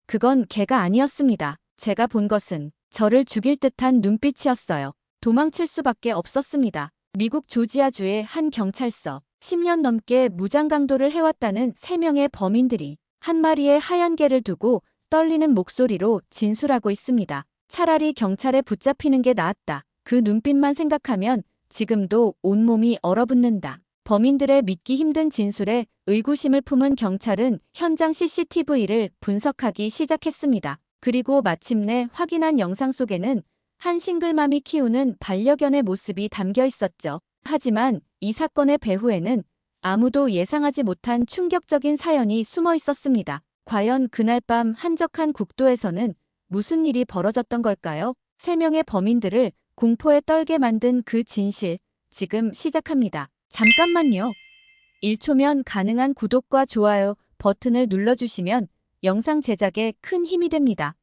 그건 개가 아니었습니다. 제가 본 것은 저를 죽일 듯한 눈빛이었어요. 도망칠 수밖에 없었습니다. 미국 조지아주의 한 경찰서, 10년 넘게 무장강도를 해왔다는 3명의 범인들이 한 마리의 하얀 개를 두고 떨리는 목소리로 진술하고 있습니다. 차라리 경찰에 붙잡히는 게 나았다. 그 눈빛만 생각하면 지금도 온몸이 얼어붙는다. 범인들의 믿기 힘든 진술에 의구심을 품은 경찰은 현장 CCTV를 분석하기 시작했습니다. 그리고 마침내 확인한 영상 속에는 한 싱글맘이 키우는 반려견의 모습이 담겨 있었죠. 하지만 이 사건의 배후에는 아무도 예상하지 못한 충격적인 사연이 숨어 있었습니다. 과연 그날 밤 한적한 국도에서는 무슨 일이 벌어졌던 걸까요? 3명의 범인들을 공포에 떨게 만든 그 진실, 지금 시작합니다. 잠깐만요. 1초면 가능한 구독과 좋아요 버튼을 눌러주시면 영상 제작에 큰 힘이 됩니다.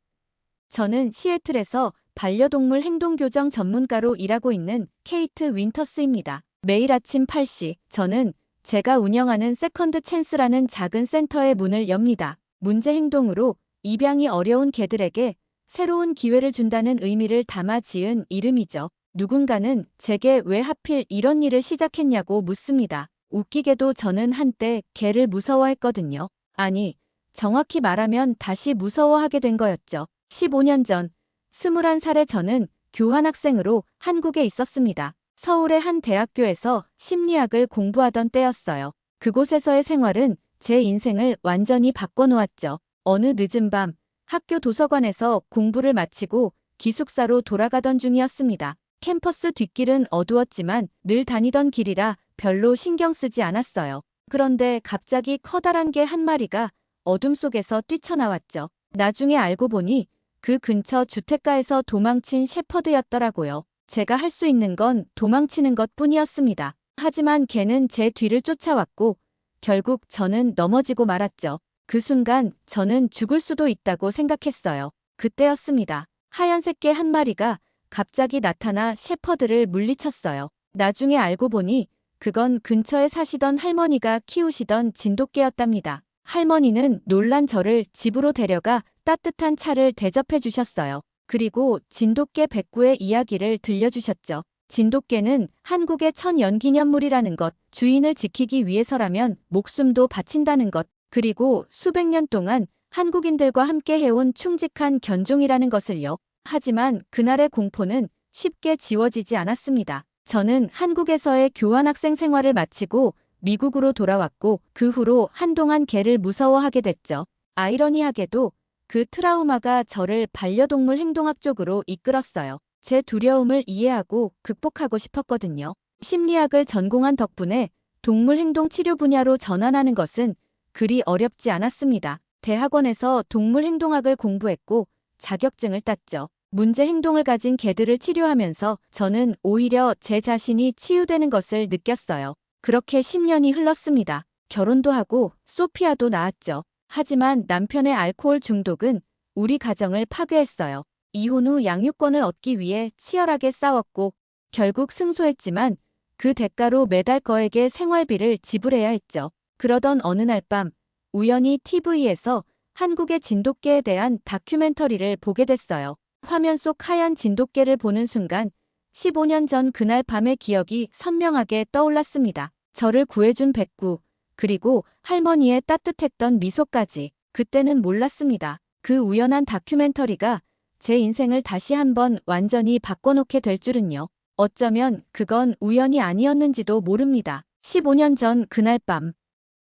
저는 시애틀에서 반려동물 행동교정 전문가로 일하고 있는 케이트 윈터스입니다. 매일 아침 8시, 저는 제가 운영하는 세컨드 찬스라는 작은 센터의 문을 엽니다. 문제 행동으로 입양이 어려운 개들에게 새로운 기회를 준다는 의미를 담아 지은 이름이죠. 누군가는 제게 왜 하필 이런 일을 시작했냐고 묻습니다. 웃기게도 저는 한때 개를 무서워했거든요. 아니, 정확히 말하면 다시 무서워하게 된 거였죠. 15년 전, 21살의 저는 교환학생으로 한국에 있었습니다. 서울의 한 대학교에서 심리학을 공부하던 때였어요. 그곳에서의 생활은 제 인생을 완전히 바꿔놓았죠. 어느 늦은 밤, 학교 도서관에서 공부를 마치고 기숙사로 돌아가던 중이었습니다. 캠퍼스 뒷길은 어두웠지만 늘 다니던 길이라 별로 신경 쓰지 않았어요. 그런데 갑자기 커다란 개 한 마리가 어둠 속에서 뛰쳐나왔죠. 나중에 알고 보니 그 근처 주택가에서 도망친 셰퍼드였더라고요. 제가 할 수 있는 건 도망치는 것뿐이었습니다. 하지만 개는 제 뒤를 쫓아왔고 결국 저는 넘어지고 말았죠. 그 순간 저는 죽을 수도 있다고 생각했어요. 그때였습니다. 하얀색 개 한 마리가 갑자기 나타나 셰퍼드를 물리쳤어요. 나중에 알고 보니 그건 근처에 사시던 할머니가 키우시던 진돗개였답니다. 할머니는 놀란 저를 집으로 데려가 따뜻한 차를 대접해 주셨어요. 그리고 진돗개 백구의 이야기를 들려주셨죠. 진돗개는 한국의 천연기념물이라는 것, 주인을 지키기 위해서라면 목숨도 바친다는 것, 그리고 수백 년 동안 한국인들과 함께 해온 충직한 견종이라는 것을요. 하지만 그날의 공포는 쉽게 지워지지 않았습니다. 저는 한국에서의 교환학생 생활을 마치고 미국으로 돌아왔고 그 후로 한동안 개를 무서워하게 됐죠. 아이러니하게도 그 트라우마가 저를 반려동물 행동학 쪽으로 이끌었어요. 제 두려움을 이해하고 극복하고 싶었거든요. 심리학을 전공한 덕분에 동물 행동 치료 분야로 전환하는 것은 그리 어렵지 않았습니다. 대학원에서 동물 행동학을 공부했고 자격증을 땄죠. 문제 행동을 가진 개들을 치료하면서 저는 오히려 제 자신이 치유되는 것을 느꼈어요. 그렇게 10년이 흘렀습니다. 결혼도 하고 소피아도 낳았죠. 하지만 남편의 알코올 중독은 우리 가정을 파괴했어요. 이혼 후 양육권을 얻기 위해 치열하게 싸웠고 결국 승소했지만 그 대가로 매달 거액의 생활비를 지불해야 했죠. 그러던 어느 날 밤 우연히 TV에서 한국의 진돗개에 대한 다큐멘터리를 보게 됐어요. 화면 속 하얀 진돗개를 보는 순간 15년 전 그날 밤의 기억이 선명하게 떠올랐습니다. 저를 구해준 백구, 그리고 할머니의 따뜻했던 미소까지. 그때는 몰랐습니다. 그 우연한 다큐멘터리가 제 인생을 다시 한번 완전히 바꿔놓게 될 줄은요. 어쩌면 그건 우연이 아니었는지도 모릅니다. 15년 전 그날 밤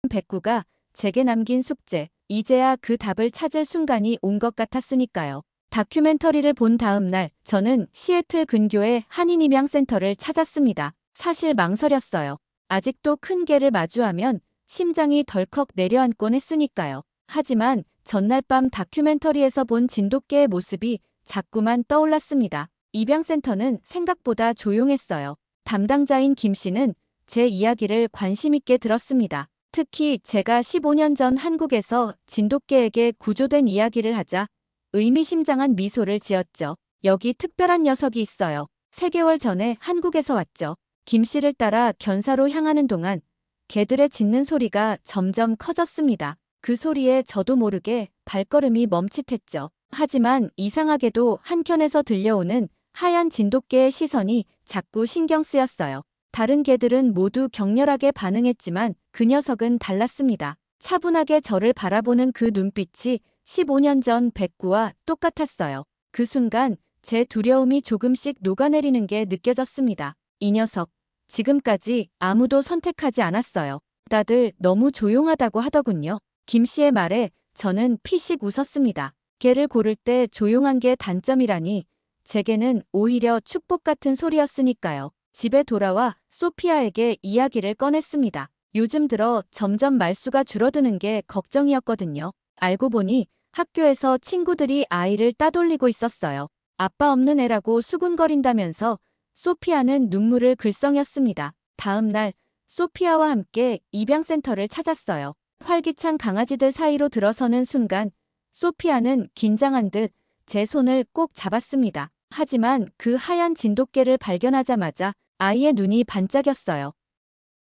백구가 제게 남긴 숙제, 이제야 그 답을 찾을 순간이 온 것 같았으니까요. 다큐멘터리를 본 다음 날 저는 시애틀 근교의 한인입양센터를 찾았습니다. 사실 망설였어요. 아직도 큰 개를 마주하면 심장이 덜컥 내려앉곤 했으니까요. 하지만 전날 밤 다큐멘터리에서 본 진돗개의 모습이 자꾸만 떠올랐습니다. 입양센터는 생각보다 조용했어요. 담당자인 김 씨는 제 이야기를 관심 있게 들었습니다. 특히 제가 15년 전 한국에서 진돗개에게 구조된 이야기를 하자 의미심장한 미소를 지었죠. 여기 특별한 녀석이 있어요. 3개월 전에 한국에서 왔죠. 김 씨를 따라 견사로 향하는 동안 개들의 짖는 소리가 점점 커졌습니다. 그 소리에 저도 모르게 발걸음이 멈칫했죠. 하지만 이상하게도 한켠에서 들려오는 하얀 진돗개의 시선이 자꾸 신경 쓰였어요. 다른 개들은 모두 격렬하게 반응했지만 그 녀석은 달랐습니다. 차분하게 저를 바라보는 그 눈빛이 15년 전 백구와 똑같았어요. 그 순간 제 두려움이 조금씩 녹아내리는 게 느껴졌습니다. 이 녀석, 지금까지 아무도 선택하지 않았어요. 다들 너무 조용하다고 하더군요. 김 씨의 말에 저는 피식 웃었습니다. 개를 고를 때 조용한 게 단점이라니 제게는 오히려 축복 같은 소리였으니까요. 집에 돌아와 소피아에게 이야기를 꺼냈습니다. 요즘 들어 점점 말수가 줄어드는 게 걱정이었거든요. 알고 보니 학교에서 친구들이 아이를 따돌리고 있었어요. 아빠 없는 애라고 수군거린다면서 소피아는 눈물을 글썽였습니다. 다음 날 소피아와 함께 입양센터를 찾았어요. 활기찬 강아지들 사이로 들어서는 순간 소피아는 긴장한 듯 제 손을 꼭 잡았습니다. 하지만 그 하얀 진돗개를 발견하자마자 아이의 눈이 반짝였어요.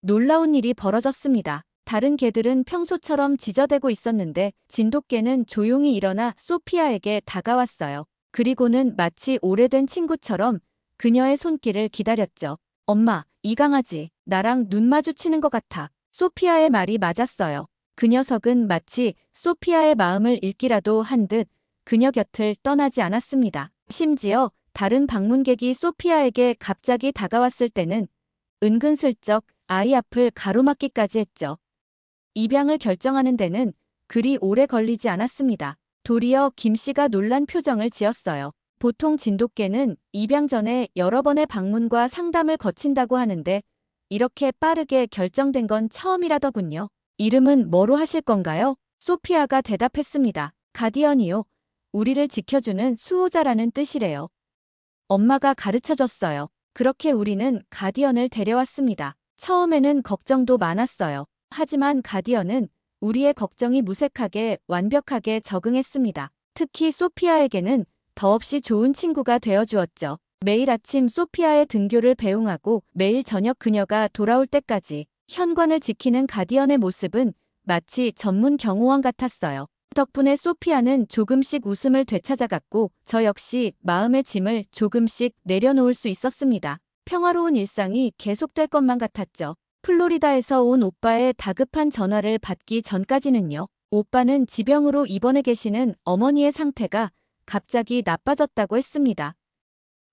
놀라운 일이 벌어졌습니다. 다른 개들은 평소처럼 지저대고 있었는데 진돗개는 조용히 일어나 소피아에게 다가왔어요. 그리고는 마치 오래된 친구처럼 그녀의 손길을 기다렸죠. 엄마, 이 강아지 나랑 눈 마주치는 것 같아. 소피아의 말이 맞았어요. 그 녀석은 마치 소피아의 마음을 읽기라도 한 듯 그녀 곁을 떠나지 않았습니다. 심지어 다른 방문객이 소피아에게 갑자기 다가왔을 때는 은근슬쩍 아이 앞을 가로막기까지 했죠. 입양을 결정하는 데는 그리 오래 걸리지 않았습니다. 도리어 김 씨가 놀란 표정을 지었어요. 보통 진돗개는 입양 전에 여러 번의 방문과 상담을 거친다고 하는데 이렇게 빠르게 결정된 건 처음이라더군요. 이름은 뭐로 하실 건가요? 소피아가 대답했습니다. 가디언이요. 우리를 지켜주는 수호자라는 뜻이래요. 엄마가 가르쳐줬어요. 그렇게 우리는 가디언을 데려왔습니다. 처음에는 걱정도 많았어요. 하지만 가디언은 우리의 걱정이 무색하게 완벽하게 적응했습니다. 특히 소피아에게는 더없이 좋은 친구가 되어주었죠. 매일 아침 소피아의 등교를 배웅하고 매일 저녁 그녀가 돌아올 때까지 현관을 지키는 가디언의 모습은 마치 전문 경호원 같았어요. 덕분에 소피아는 조금씩 웃음을 되찾아갔고 저 역시 마음의 짐을 조금씩 내려놓을 수 있었습니다. 평화로운 일상이 계속될 것만 같았죠. 플로리다에서 온 오빠의 다급한 전화를 받기 전까지는요. 오빠는 지병으로 입원해 계시는 어머니의 상태가 갑자기 나빠졌다고 했습니다.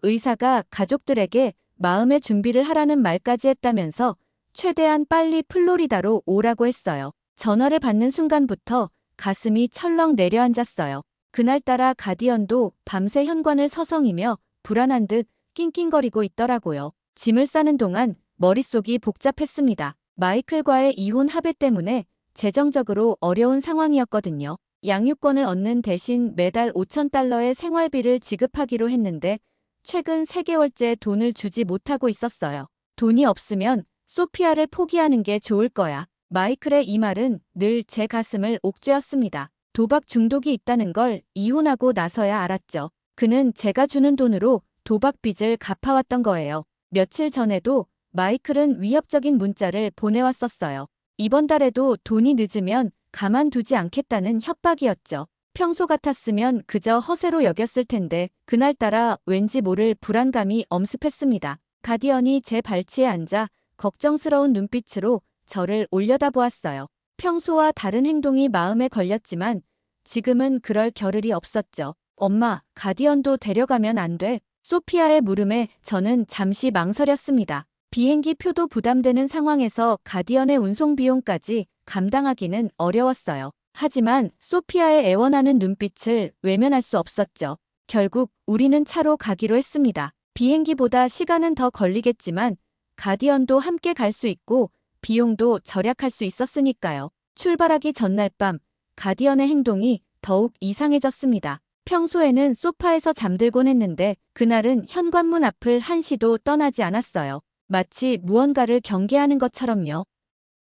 의사가 가족들에게 마음의 준비를 하라는 말까지 했다면서 최대한 빨리 플로리다로 오라고 했어요. 전화를 받는 순간부터 가슴이 철렁 내려앉았어요. 그날따라 가디언도 밤새 현관을 서성이며 불안한 듯 낑낑거리고 있더라고요. 짐을 싸는 동안 머릿속이 복잡했습니다. 마이클과의 이혼 합의 때문에 재정적으로 어려운 상황이었거든요. 양육권을 얻는 대신 매달 $5,000의 생활비를 지급하기로 했는데 최근 3개월째 돈을 주지 못하고 있었어요. 돈이 없으면 소피아를 포기하는 게 좋을 거야. 마이클의 이 말은 늘 제 가슴을 옥죄었습니다. 도박 중독이 있다는 걸 이혼하고 나서야 알았죠. 그는 제가 주는 돈으로 도박 빚을 갚아왔던 거예요. 며칠 전에도 마이클은 위협적인 문자를 보내왔었어요. 이번 달에도 돈이 늦으면 가만두지 않겠다는 협박이었죠. 평소 같았으면 그저 허세로 여겼을 텐데 그날따라 왠지 모를 불안감이 엄습했습니다. 가디언이 제 발치에 앉아 걱정스러운 눈빛으로 저를 올려다보았어요. 평소와 다른 행동이 마음에 걸렸지만 지금은 그럴 겨를이 없었죠. 엄마, 가디언도 데려가면 안 돼? 소피아의 물음에 저는 잠시 망설였습니다. 비행기 표도 부담되는 상황에서 가디언의 운송 비용까지 감당하기는 어려웠어요. 하지만 소피아의 애원하는 눈빛을 외면할 수 없었죠. 결국 우리는 차로 가기로 했습니다. 비행기보다 시간은 더 걸리겠지만 가디언도 함께 갈 수 있고 비용도 절약할 수 있었으니까요. 출발하기 전날 밤 가디언의 행동이 더욱 이상해졌습니다. 평소에는 소파에서 잠들곤 했는데 그날은 현관문 앞을 한시도 떠나지 않았어요. 마치 무언가를 경계하는 것처럼요.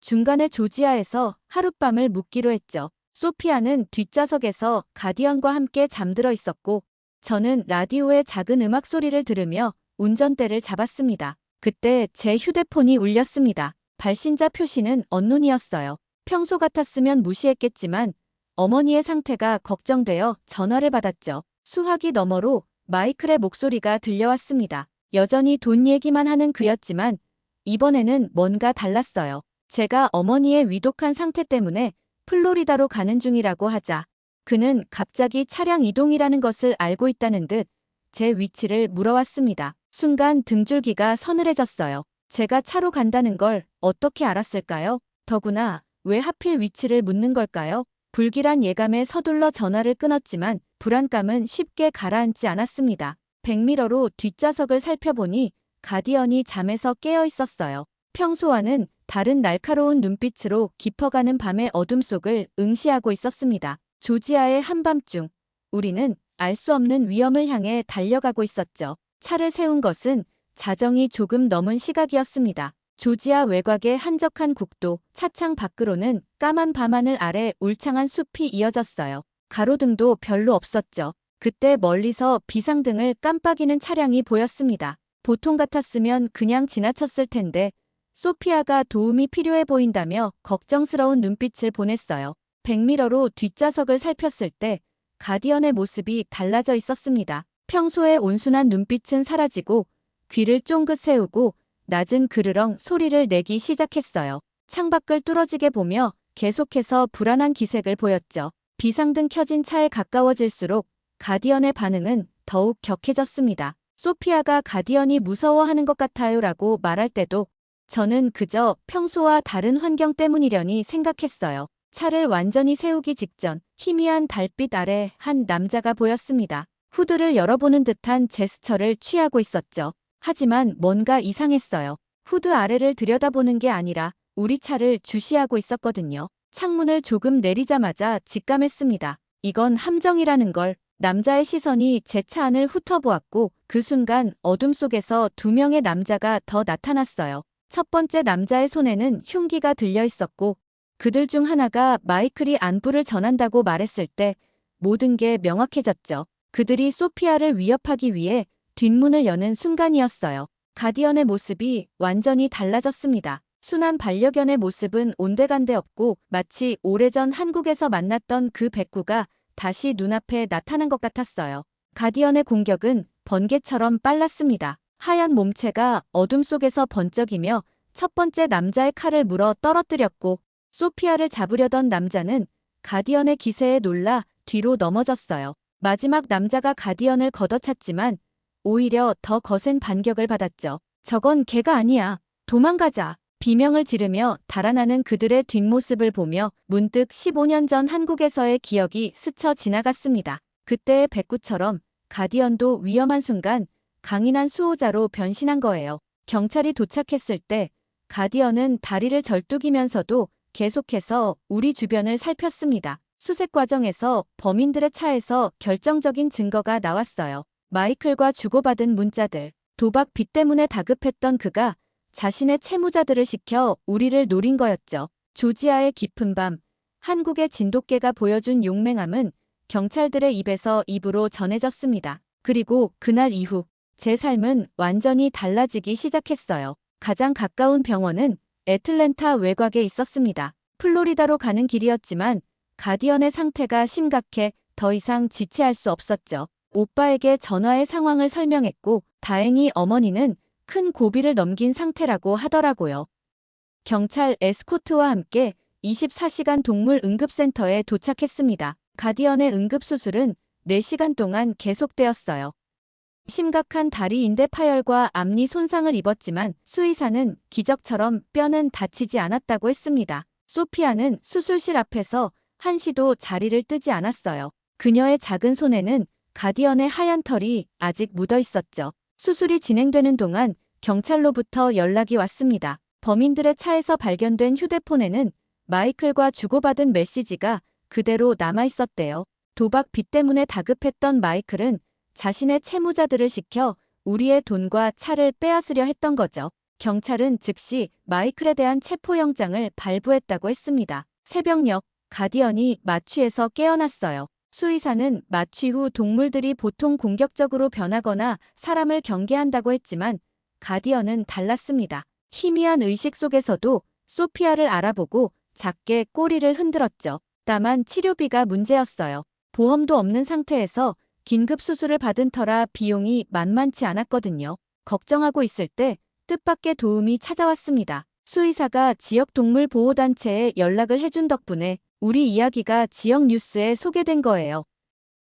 중간에 조지아에서 하룻밤을 묵기로 했죠. 소피아는 뒷좌석에서 가디언과 함께 잠들어 있었고 저는 라디오의 작은 음악 소리를 들으며 운전대를 잡았습니다. 그때 제 휴대폰이 울렸습니다. 발신자 표시는 언론이었어요. 평소 같았으면 무시했겠지만 어머니의 상태가 걱정되어 전화를 받았죠. 수화기 너머로 마이클의 목소리가 들려왔습니다. 여전히 돈 얘기만 하는 그였지만 이번에는 뭔가 달랐어요. 제가 어머니의 위독한 상태 때문에 플로리다로 가는 중이라고 하자 그는 갑자기 차량 이동이라는 것을 알고 있다는 듯 제 위치를 물어왔습니다. 순간 등줄기가 서늘해졌어요. 제가 차로 간다는 걸 어떻게 알았을까요? 더구나 왜 하필 위치를 묻는 걸까요? 불길한 예감에 서둘러 전화를 끊었지만 불안감은 쉽게 가라앉지 않았습니다. 백미러로 뒷좌석을 살펴보니 가디언이 잠에서 깨어 있었어요. 평소와는 다른 날카로운 눈빛으로 깊어가는 밤의 어둠 속을 응시하고 있었습니다. 조지아의 한밤중, 우리는 알 수 없는 위험을 향해 달려가고 있었죠. 차를 세운 것은 자정이 조금 넘은 시각이었습니다. 조지아 외곽의 한적한 국도, 차창 밖으로는 까만 밤하늘 아래 울창한 숲이 이어졌어요. 가로등도 별로 없었죠. 그때 멀리서 비상등을 깜빡이는 차량이 보였습니다. 보통 같았으면 그냥 지나쳤을 텐데 소피아가 도움이 필요해 보인다며 걱정스러운 눈빛을 보냈어요. 백미러로 뒷좌석을 살폈을 때 가디언의 모습이 달라져 있었습니다. 평소의 온순한 눈빛은 사라지고 귀를 쫑긋 세우고 낮은 그르렁 소리를 내기 시작했어요. 창밖을 뚫어지게 보며 계속해서 불안한 기색을 보였죠. 비상등 켜진 차에 가까워질수록 가디언의 반응은 더욱 격해졌습니다. 소피아가 가디언이 무서워하는 것 같아요 라고 말할 때도 저는 그저 평소와 다른 환경 때문이려니 생각했어요. 차를 완전히 세우기 직전 희미한 달빛 아래 한 남자가 보였습니다. 후드를 열어보는 듯한 제스처를 취하고 있었죠. 하지만 뭔가 이상했어요. 후드 아래를 들여다보는 게 아니라 우리 차를 주시하고 있었거든요. 창문을 조금 내리자마자 직감했습니다. 이건 함정이라는 걸. 남자의 시선이 제 차 안을 훑어보았고 그 순간 어둠 속에서 두 명의 남자가 더 나타났어요. 첫 번째 남자의 손에는 흉기가 들려 있었고 그들 중 하나가 마이클이 안부를 전한다고 말했을 때 모든 게 명확해졌죠. 그들이 소피아를 위협하기 위해 뒷문을 여는 순간이었어요. 가디언의 모습이 완전히 달라졌습니다. 순한 반려견의 모습은 온데간데 없고 마치 오래전 한국에서 만났던 그 백구가 다시 눈앞에 나타난 것 같았어요. 가디언의 공격은 번개처럼 빨랐습니다. 하얀 몸체가 어둠 속에서 번쩍이며 첫 번째 남자의 칼을 물어 떨어뜨렸고 소피아를 잡으려던 남자는 가디언의 기세에 놀라 뒤로 넘어졌어요. 마지막 남자가 가디언을 걷어찼지만 오히려 더 거센 반격을 받았죠. 저건 걔가 아니야. 도망가자. 비명을 지르며 달아나는 그들의 뒷모습을 보며 문득 15년 전 한국에서의 기억이 스쳐 지나갔습니다. 그때의 백구처럼 가디언도 위험한 순간 강인한 수호자로 변신한 거예요. 경찰이 도착했을 때 가디언은 다리를 절뚝이면서도 계속해서 우리 주변을 살폈습니다. 수색 과정에서 범인들의 차에서 결정적인 증거가 나왔어요. 마이클과 주고받은 문자들. 도박 빚 때문에 다급했던 그가 자신의 채무자들을 시켜 우리를 노린 거였죠. 조지아의 깊은 밤, 한국의 진돗개가 보여준 용맹함은 경찰들의 입에서 입으로 전해졌습니다. 그리고 그날 이후 제 삶은 완전히 달라지기 시작했어요. 가장 가까운 병원은 애틀랜타 외곽에 있었습니다. 플로리다로 가는 길이었지만 가디언의 상태가 심각해 더 이상 지체할 수 없었죠. 오빠에게 전화의 상황을 설명했고 다행히 어머니는 큰 고비를 넘긴 상태라고 하더라고요. 경찰 에스코트와 함께 24시간 동물 응급센터에 도착했습니다. 가디언의 응급수술은 4시간 동안 계속되었어요. 심각한 다리 인대 파열과 앞니 손상을 입었지만 수의사는 기적처럼 뼈는 다치지 않았다고 했습니다. 소피아는 수술실 앞에서 한시도 자리를 뜨지 않았어요. 그녀의 작은 손에는 가디언의 하얀 털이 아직 묻어 있었죠. 수술이 진행되는 동안 경찰로부터 연락이 왔습니다. 범인들의 차에서 발견된 휴대폰에는 마이클과 주고받은 메시지가 그대로 남아 있었대요. 도박 빚 때문에 다급했던 마이클은 자신의 채무자들을 시켜 우리의 돈과 차를 빼앗으려 했던 거죠. 경찰은 즉시 마이클에 대한 체포영장을 발부했다고 했습니다. 새벽녘 가디언이 마취에서 깨어났어요. 수의사는 마취 후 동물들이 보통 공격적으로 변하거나 사람을 경계한다고 했지만 가디언은 달랐습니다. 희미한 의식 속에서도 소피아를 알아보고 작게 꼬리를 흔들었죠. 다만 치료비가 문제였어요. 보험도 없는 상태에서 긴급 수술을 받은 터라 비용이 만만치 않았거든요. 걱정하고 있을 때 뜻밖의 도움이 찾아왔습니다. 수의사가 지역 동물보호단체에 연락을 해준 덕분에 우리 이야기가 지역 뉴스에 소개된 거예요.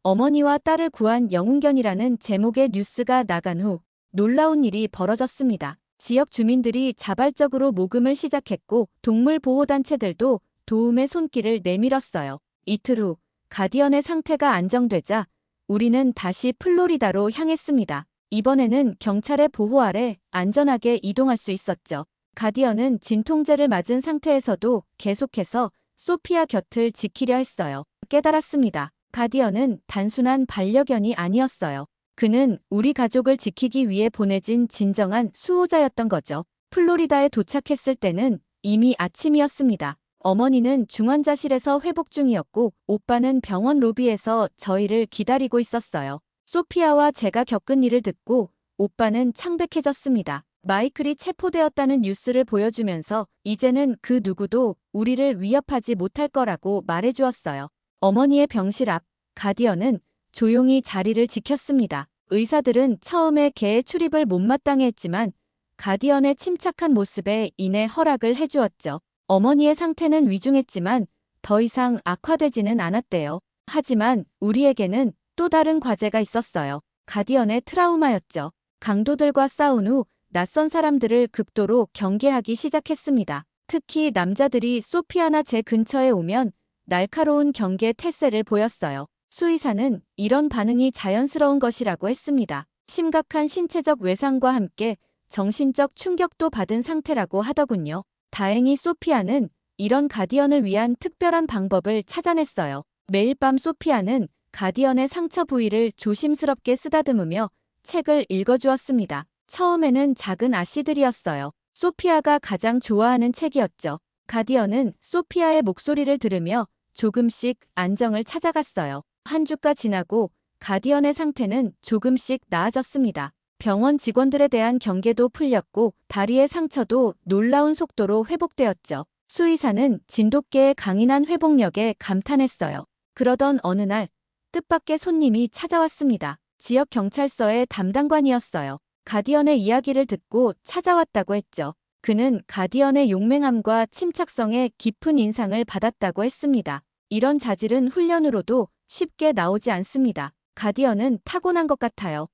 어머니와 딸을 구한 영웅견이라는 제목의 뉴스가 나간 후 놀라운 일이 벌어졌습니다. 지역 주민들이 자발적으로 모금을 시작했고 동물보호단체들도 도움의 손길을 내밀었어요. 이틀 후 가디언의 상태가 안정되자 우리는 다시 플로리다로 향했습니다. 이번에는 경찰의 보호 아래 안전하게 이동할 수 있었죠. 가디언은 진통제를 맞은 상태에서도 계속해서 소피아 곁을 지키려 했어요. 깨달았습니다. 가디언은 단순한 반려견이 아니었어요. 그는 우리 가족을 지키기 위해 보내진 진정한 수호자였던 거죠. 플로리다에 도착했을 때는 이미 아침이었습니다. 어머니는 중환자실에서 회복 중이었고 오빠는 병원 로비에서 저희를 기다리고 있었어요. 소피아와 제가 겪은 일을 듣고 오빠는 창백해졌습니다. 마이클이 체포되었다는 뉴스를 보여주면서 이제는 그 누구도 우리를 위협하지 못할 거라고 말해주었어요. 어머니의 병실 앞 가디언은 조용히 자리를 지켰습니다. 의사들은 처음에 개의 출입을 못마땅해 했지만 가디언의 침착한 모습에 인해 허락을 해주었죠. 어머니의 상태는 위중했지만 더 이상 악화되지는 않았대요. 하지만 우리에게는 또 다른 과제가 있었어요. 가디언의 트라우마였죠. 강도들과 싸운 후 낯선 사람들을 극도로 경계하기 시작했습니다. 특히 남자들이 소피아나 제 근처에 오면 날카로운 경계 태세를 보였어요. 수의사는 이런 반응이 자연스러운 것이라고 했습니다. 심각한 신체적 외상과 함께 정신적 충격도 받은 상태라고 하더군요. 다행히 소피아는 이런 가디언을 위한 특별한 방법을 찾아냈어요. 매일 밤 소피아는 가디언의 상처 부위를 조심스럽게 쓰다듬으며 책을 읽어주었습니다. 처음에는 작은 아씨들이었어요. 소피아가 가장 좋아하는 책이었죠. 가디언은 소피아의 목소리를 들으며 조금씩 안정을 찾아갔어요. 한 주가 지나고 가디언의 상태는 조금씩 나아졌습니다. 병원 직원들에 대한 경계도 풀렸고 다리의 상처도 놀라운 속도로 회복되었죠. 수의사는 진돗개의 강인한 회복력에 감탄했어요. 그러던 어느 날 뜻밖의 손님이 찾아왔습니다. 지역 경찰서의 담당관이었어요. 가디언의 이야기를 듣고 찾아왔다고 했죠. 그는 가디언의 용맹함과 침착성에 깊은 인상을 받았다고 했습니다. 이런 자질은 훈련으로도 쉽게 나오지 않습니다. 가디언은 타고난 것 같아요.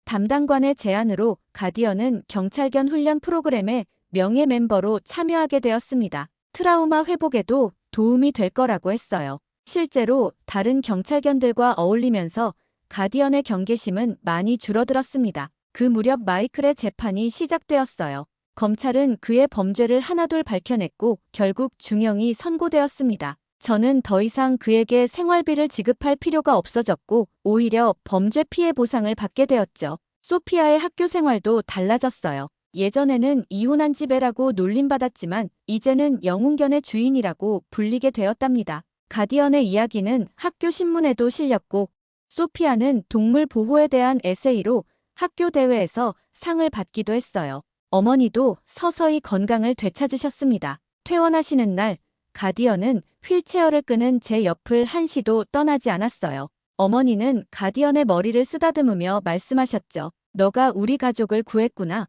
담당관의 제안으로 가디언은 경찰견 훈련 프로그램에 명예 멤버로 참여하게 되었습니다. 트라우마 회복에도 도움이 될 거라고 했어요. 실제로 다른 경찰견들과 어울리면서 가디언의 경계심은 많이 줄어들었습니다. 그 무렵 마이클의 재판이 시작되었어요. 검찰은 그의 범죄를 하나둘 밝혀냈고 결국 중형이 선고되었습니다. 저는 더 이상 그에게 생활비를 지급할 필요가 없어졌고 오히려 범죄 피해 보상을 받게 되었죠. 소피아의 학교 생활도 달라졌어요. 예전에는 이혼한 집애라고 놀림받았지만 이제는 영웅견의 주인이라고 불리게 되었답니다. 가디언의 이야기는 학교 신문에도 실렸고 소피아는 동물 보호에 대한 에세이로 학교 대회에서 상을 받기도 했어요. 어머니도 서서히 건강을 되찾으셨습니다. 퇴원하시는 날 가디언은 휠체어를 끄는 제 옆을 한시도 떠나지 않았어요. 어머니는 가디언의 머리를 쓰다듬으며 말씀하셨죠. 너가 우리 가족을 구했구나.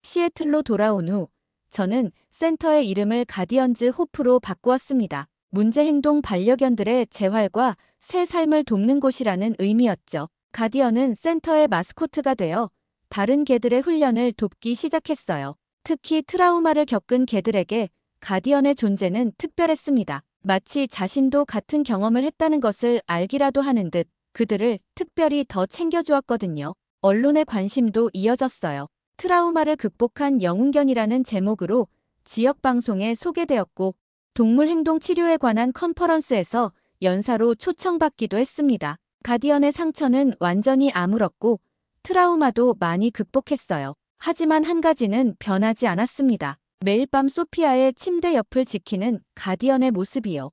시애틀로 돌아온 후 저는 센터의 이름을 가디언즈 호프로 바꾸었습니다. 문제행동 반려견들의 재활과 새 삶을 돕는 곳이라는 의미였죠. 가디언은 센터의 마스코트가 되어 다른 개들의 훈련을 돕기 시작했어요. 특히 트라우마를 겪은 개들에게 가디언의 존재는 특별했습니다. 마치 자신도 같은 경험을 했다는 것을 알기라도 하는 듯 그들을 특별히 더 챙겨주었거든요. 언론의 관심도 이어졌어요. 트라우마를 극복한 영웅견이라는 제목으로 지역 방송에 소개되었고 동물 행동 치료에 관한 컨퍼런스에서 연사로 초청받기도 했습니다. 가디언의 상처는 완전히 아물었고 트라우마도 많이 극복했어요. 하지만 한 가지는 변하지 않았습니다. 매일 밤 소피아의 침대 옆을 지키는 가디언의 모습이요.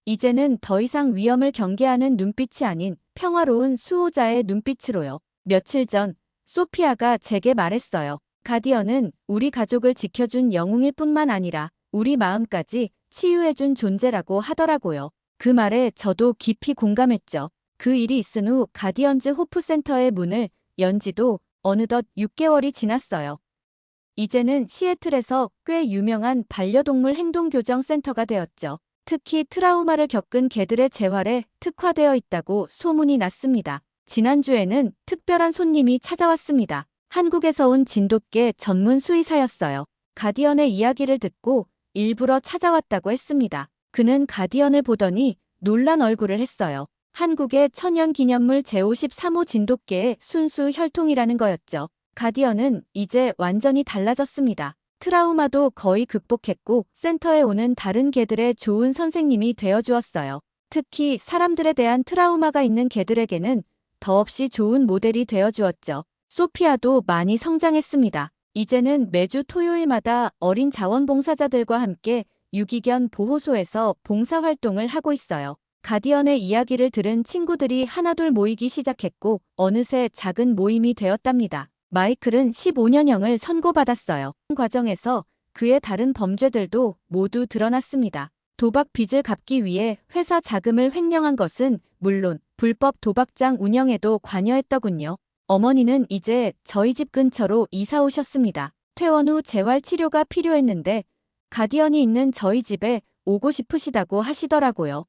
이제는 더 이상 위험을 경계하는 눈빛이 아닌 평화로운 수호자의 눈빛으로요. 며칠 전 소피아가 제게 말했어요. 가디언은 우리 가족을 지켜준 영웅일 뿐만 아니라 우리 마음까지 치유해준 존재라고 하더라고요. 그 말에 저도 깊이 공감했죠. 그 일이 있은 후 가디언즈 호프센터의 문을 연 지도 어느덧 6개월이 지났어요. 이제는 시애틀에서 꽤 유명한 반려동물 행동교정센터가 되었죠. 특히 트라우마를 겪은 개들의 재활에 특화되어 있다고 소문이 났습니다. 지난주에는 특별한 손님이 찾아왔습니다. 한국에서 온 진돗개 전문 수의사였어요. 가디언의 이야기를 듣고 일부러 찾아왔다고 했습니다. 그는 가디언을 보더니 놀란 얼굴을 했어요. 한국의 천연기념물 제53호 진돗개의 순수 혈통이라는 거였죠. 가디언은 이제 완전히 달라졌습니다. 트라우마도 거의 극복했고 센터에 오는 다른 개들의 좋은 선생님이 되어주었어요. 특히 사람들에 대한 트라우마가 있는 개들에게는 더없이 좋은 모델이 되어주었죠. 소피아도 많이 성장했습니다. 이제는 매주 토요일마다 어린 자원봉사자들과 함께 유기견 보호소에서 봉사활동을 하고 있어요. 가디언의 이야기를 들은 친구들이 하나둘 모이기 시작했고 어느새 작은 모임이 되었답니다. 마이클은 15년형을 선고받았어요. 그 과정에서 그의 다른 범죄들도 모두 드러났습니다. 도박 빚을 갚기 위해 회사 자금을 횡령한 것은 물론 불법 도박장 운영에도 관여했더군요. 어머니는 이제 저희 집 근처로 이사 오셨습니다. 퇴원 후 재활치료가 필요했는데 가디언이 있는 저희 집에 오고 싶으시다고 하시더라고요.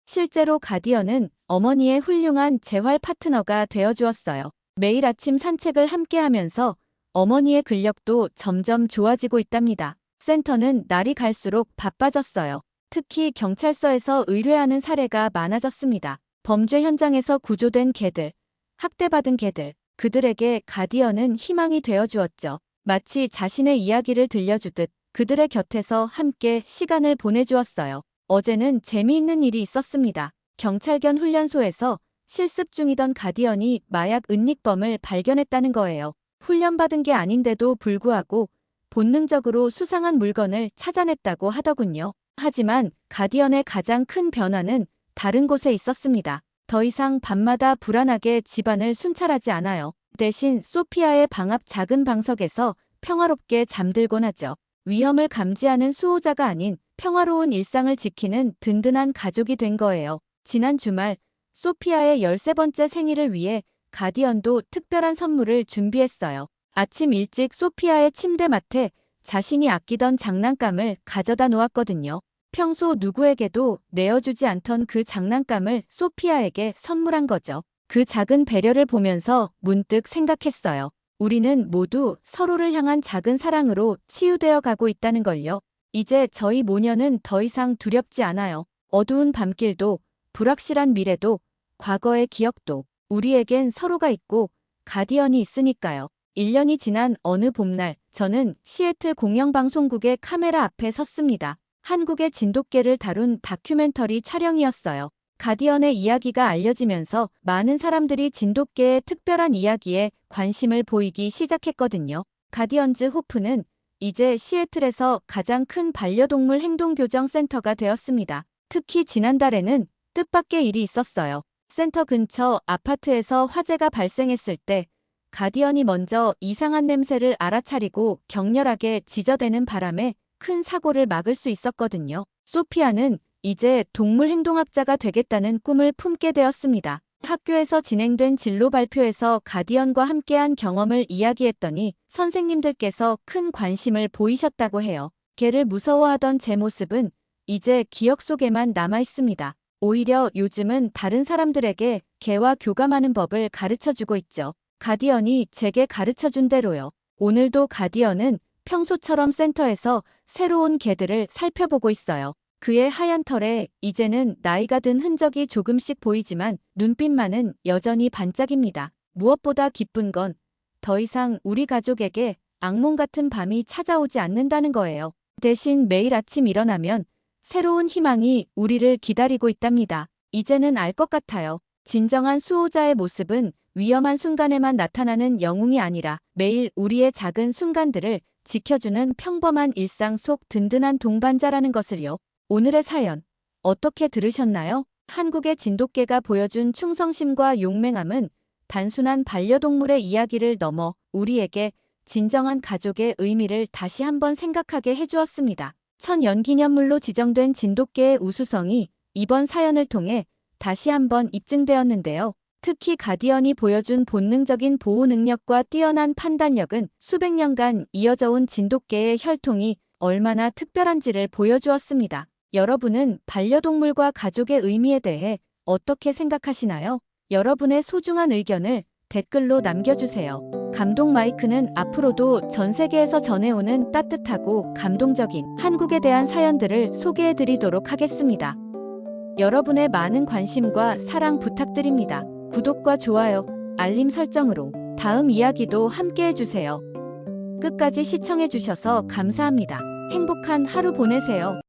실제로 가디언은 어머니의 훌륭한 재활 파트너가 되어주었어요. 매일 아침 산책을 함께 하면서 어머니의 근력도 점점 좋아지고 있답니다. 센터는 날이 갈수록 바빠졌어요. 특히 경찰서에서 의뢰하는 사례가 많아졌습니다. 범죄 현장에서 구조된 개들, 학대받은 개들, 그들에게 가디언은 희망이 되어주었죠. 마치 자신의 이야기를 들려주듯 그들의 곁에서 함께 시간을 보내주었어요. 어제는 재미있는 일이 있었습니다. 경찰견 훈련소에서 실습 중이던 가디언이 마약 은닉범을 발견했다는 거예요. 훈련받은 게 아닌데도 불구하고 본능적으로 수상한 물건을 찾아냈다고 하더군요. 하지만 가디언의 가장 큰 변화는 다른 곳에 있었습니다. 더 이상 밤마다 불안하게 집안을 순찰하지 않아요. 대신 소피아의 방 앞 작은 방석에서 평화롭게 잠들곤 하죠. 위험을 감지하는 수호자가 아닌 평화로운 일상을 지키는 든든한 가족이 된 거예요. 지난 주말 소피아의 13번째 생일을 위해 가디언도 특별한 선물을 준비했어요. 아침 일찍 소피아의 침대맡에 자신이 아끼던 장난감을 가져다 놓았거든요. 평소 누구에게도 내어주지 않던 그 장난감을 소피아에게 선물한 거죠. 그 작은 배려를 보면서 문득 생각했어요. 우리는 모두 서로를 향한 작은 사랑으로 치유되어 가고 있다는 걸요. 이제 저희 모녀는 더 이상 두렵지 않아요. 어두운 밤길도, 불확실한 미래도, 과거의 기억도 우리에겐 서로가 있고 가디언이 있으니까요. 1년이 지난 어느 봄날 저는 시애틀 공영방송국의 카메라 앞에 섰습니다. 한국의 진돗개를 다룬 다큐멘터리 촬영이었어요. 가디언의 이야기가 알려지면서 많은 사람들이 진돗개의 특별한 이야기에 관심을 보이기 시작했거든요. 가디언즈 호프는 이제 시애틀에서 가장 큰 반려동물 행동교정 센터가 되었습니다. 특히 지난달에는 뜻밖의 일이 있었어요. 센터 근처 아파트에서 화재가 발생했을 때 가디언이 먼저 이상한 냄새를 알아차리고 격렬하게 지저대는 바람에 큰 사고를 막을 수 있었거든요. 소피아는 이제 동물행동학자가 되겠다는 꿈을 품게 되었습니다. 학교에서 진행된 진로 발표에서 가디언과 함께한 경험을 이야기했더니 선생님들께서 큰 관심을 보이셨다고 해요. 개를 무서워하던 제 모습은 이제 기억 속에만 남아 있습니다. 오히려 요즘은 다른 사람들에게 개와 교감하는 법을 가르쳐주고 있죠. 가디언이 제게 가르쳐준 대로요. 오늘도 가디언은 평소처럼 센터에서 새로운 개들을 살펴보고 있어요. 그의 하얀 털에 이제는 나이가 든 흔적이 조금씩 보이지만 눈빛만은 여전히 반짝입니다. 무엇보다 기쁜 건 더 이상 우리 가족에게 악몽 같은 밤이 찾아오지 않는다는 거예요. 대신 매일 아침 일어나면 새로운 희망이 우리를 기다리고 있답니다. 이제는 알 것 같아요. 진정한 수호자의 모습은 위험한 순간에만 나타나는 영웅이 아니라 매일 우리의 작은 순간들을 지켜주는 평범한 일상 속 든든한 동반자라는 것을요. 오늘의 사연 어떻게 들으셨나요? 한국의 진돗개가 보여준 충성심과 용맹함은 단순한 반려동물의 이야기를 넘어 우리에게 진정한 가족의 의미를 다시 한번 생각하게 해주었습니다. 천연기념물로 지정된 진돗개의 우수성이 이번 사연을 통해 다시 한번 입증되었는데요. 특히 가디언이 보여준 본능적인 보호 능력과 뛰어난 판단력은 수백 년간 이어져 온 진돗개의 혈통이 얼마나 특별한지를 보여주었습니다. 여러분은 반려동물과 가족의 의미에 대해 어떻게 생각하시나요? 여러분의 소중한 의견을 댓글로 남겨주세요. 감동 마이크는 앞으로도 전 세계에서 전해오는 따뜻하고 감동적인 한국에 대한 사연들을 소개해드리도록 하겠습니다. 여러분의 많은 관심과 사랑 부탁드립니다. 구독과 좋아요, 알림 설정으로 다음 이야기도 함께 해주세요. 끝까지 시청해주셔서 감사합니다. 행복한 하루 보내세요.